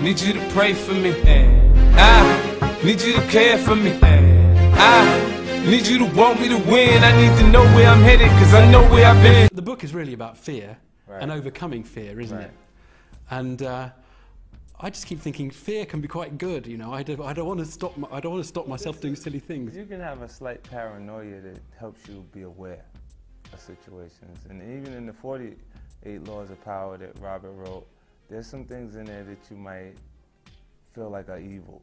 need you to pray for me. I need you to care for me. I need you to want me to win. I need to know where I'm headed, cause I know where I've been. The book is really about fear and overcoming fear, isn't it? And I just keep thinking fear can be quite good. You know, I don't want to stop myself doing silly things. You can have a slight paranoia that helps you be aware of situations, and even in the 48 Laws of Power that Robert wrote, there's some things in there that you might feel like are evil,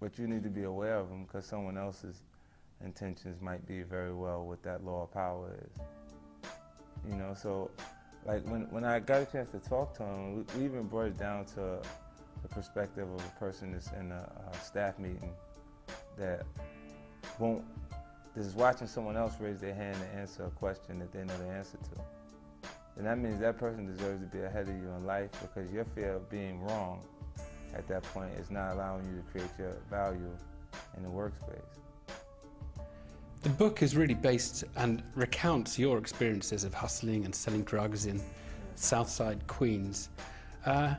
but you need to be aware of them because someone else's intentions might be very well what that law of power is. You know, so like when I got a chance to talk to him, we even brought it down to the perspective of a person that's in a staff meeting that is watching someone else raise their hand to answer a question that they know the answer to. And that means that person deserves to be ahead of you in life, because your fear of being wrong at that point is not allowing you to create your value in the workspace. The book is really based and recounts your experiences of hustling and selling drugs in Southside Queens. And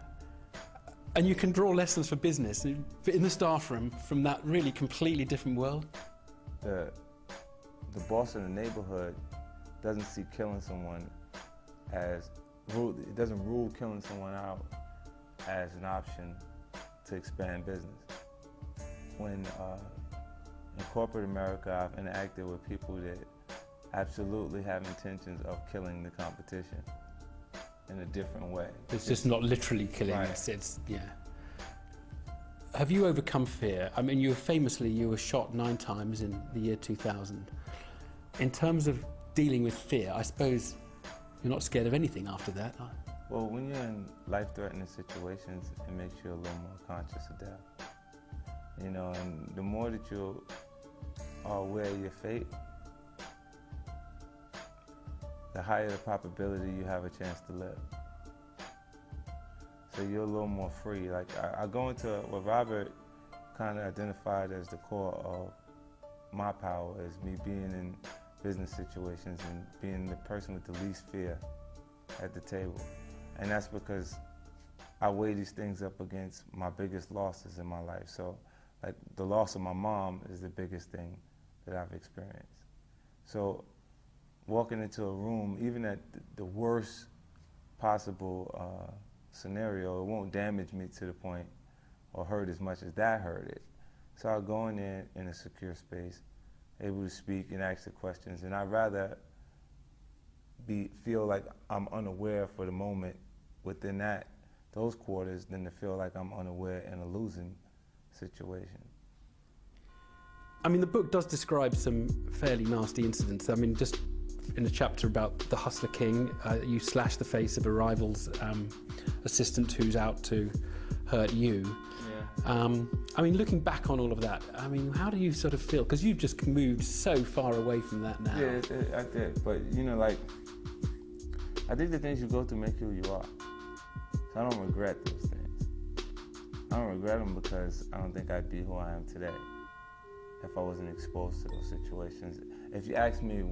you can draw lessons for business in the staff room from that really completely different world. The boss in the neighborhood doesn't see killing someone as it doesn't rule killing someone out as an option to expand business. When in corporate America, I've interacted with people that absolutely have intentions of killing the competition in a different way. It's just not literally killing, it's yeah. Have you overcome fear? I mean, you were shot 9 times in the year 2000. In terms of dealing with fear, I suppose you're not scared of anything after that. Well, when you're in life-threatening situations, it makes you a little more conscious of death. You know, and the more that you are aware of your fate, the higher the probability you have a chance to live. So you're a little more free. Like I go into what Robert kind of identified as the core of my power, is me being in business situations and being the person with the least fear at the table. And that's because I weigh these things up against my biggest losses in my life. So like the loss of my mom is the biggest thing that I've experienced. So walking into a room, even at the worst possible scenario, it won't damage me to the point or hurt as much as that hurt it. So I'll go in there in a secure space, able to speak and ask the questions, and I'd rather feel like I'm unaware for the moment within those quarters than to feel like I'm unaware in a losing situation. I mean, the book does describe some fairly nasty incidents. I mean, just in a chapter about the Hustler King, you slash the face of a rival's assistant who's out to hurt you. Yeah. I mean, looking back on all of that, I mean, how do you sort of feel? Because you've just moved so far away from that now. Yeah, I did. But, you know, like, I think the things you go through make you who you are. So I don't regret those things. I don't regret them because I don't think I'd be who I am today if I wasn't exposed to those situations. If you ask me,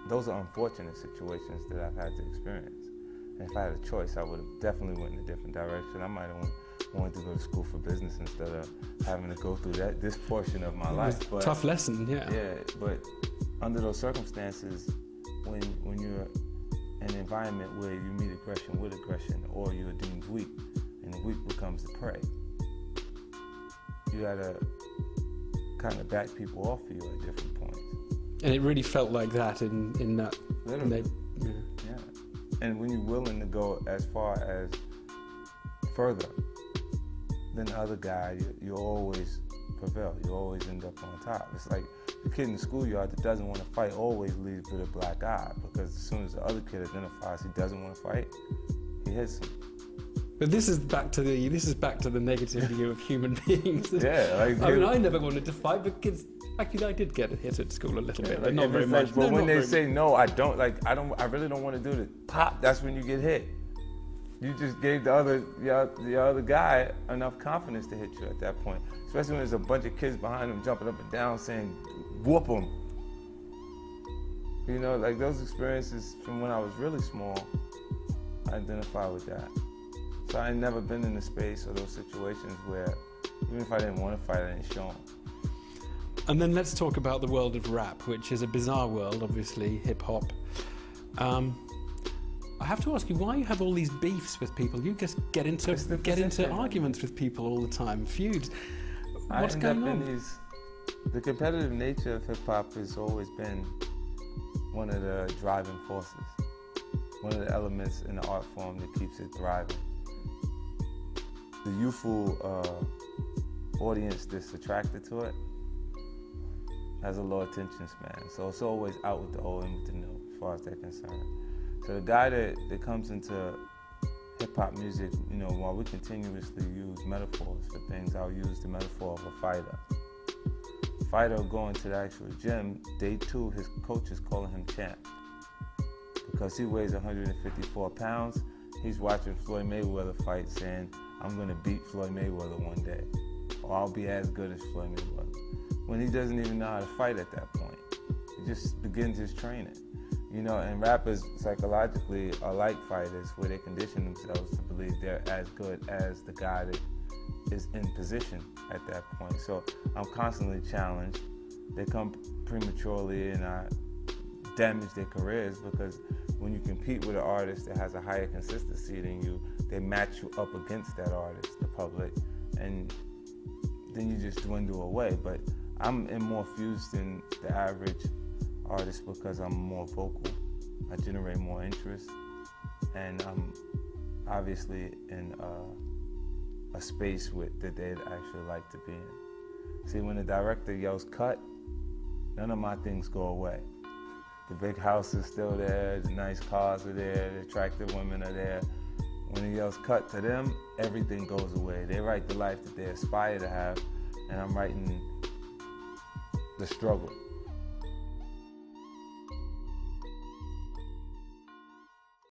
those are unfortunate situations that I've had to experience. And if I had a choice, I would have definitely went in a different direction. I might have wanted to go to school for business instead of having to go through this portion of my life. But, tough lesson, yeah. Yeah, but under those circumstances, when you're in an environment where you meet aggression with aggression, or you're deemed weak, and the weak becomes the prey, you gotta kind of back people off of you at different points. And it really felt like that in that. Literally. Yeah. And when you're willing to go as far as further than the other guy, you always prevail. You always end up on top. It's like the kid in the schoolyard that doesn't want to fight always leaves with a black eye, because as soon as the other kid identifies he doesn't want to fight, he hits him. But this is back to the negative view of human beings. Yeah, like, I mean, I never wanted to fight, but kids, actually, I did get hit at school a little bit, but like, not very much. But when they say no, I really don't want to do it. Pop, that's when you get hit. You just gave the other guy enough confidence to hit you at that point. Especially when there's a bunch of kids behind him jumping up and down saying, "Whoop him." You know, like those experiences from when I was really small, I identify with that. So I ain't never been in a space or those situations where even if I didn't want to fight, I didn't show them. And then let's talk about the world of rap, which is a bizarre world, obviously, hip-hop. I have to ask you why you have all these beefs with people. You just get into arguments with people all the time, feuds. What's going on? The competitive nature of hip-hop has always been one of the driving forces, one of the elements in the art form that keeps it thriving. The youthful audience that's attracted to it has a low attention span, so it's always out with the old and with the new as far as they're concerned. So the guy that comes into hip-hop music, you know, while we continuously use metaphors for things, I'll use the metaphor of a fighter. Fighter will go into the actual gym, day 2, his coach is calling him champ. Because he weighs 154 pounds, he's watching Floyd Mayweather fight saying, I'm gonna beat Floyd Mayweather one day, or I'll be as good as Floyd Mayweather. When he doesn't even know how to fight at that point. He just begins his training. You know, and rappers psychologically are like fighters, where they condition themselves to believe they're as good as the guy that is in position at that point. So I'm constantly challenged. They come prematurely and I damage their careers, because when you compete with an artist that has a higher consistency than you, they match you up against that artist, the public, and then you just dwindle away. But I'm in more fused than the average artist because I'm more vocal. I generate more interest, and I'm obviously in a space that they'd actually like to be in. See, when the director yells cut, none of my things go away. The big house is still there, the nice cars are there, the attractive women are there. When he yells cut to them, everything goes away. They write the life that they aspire to have, and I'm writing the struggle.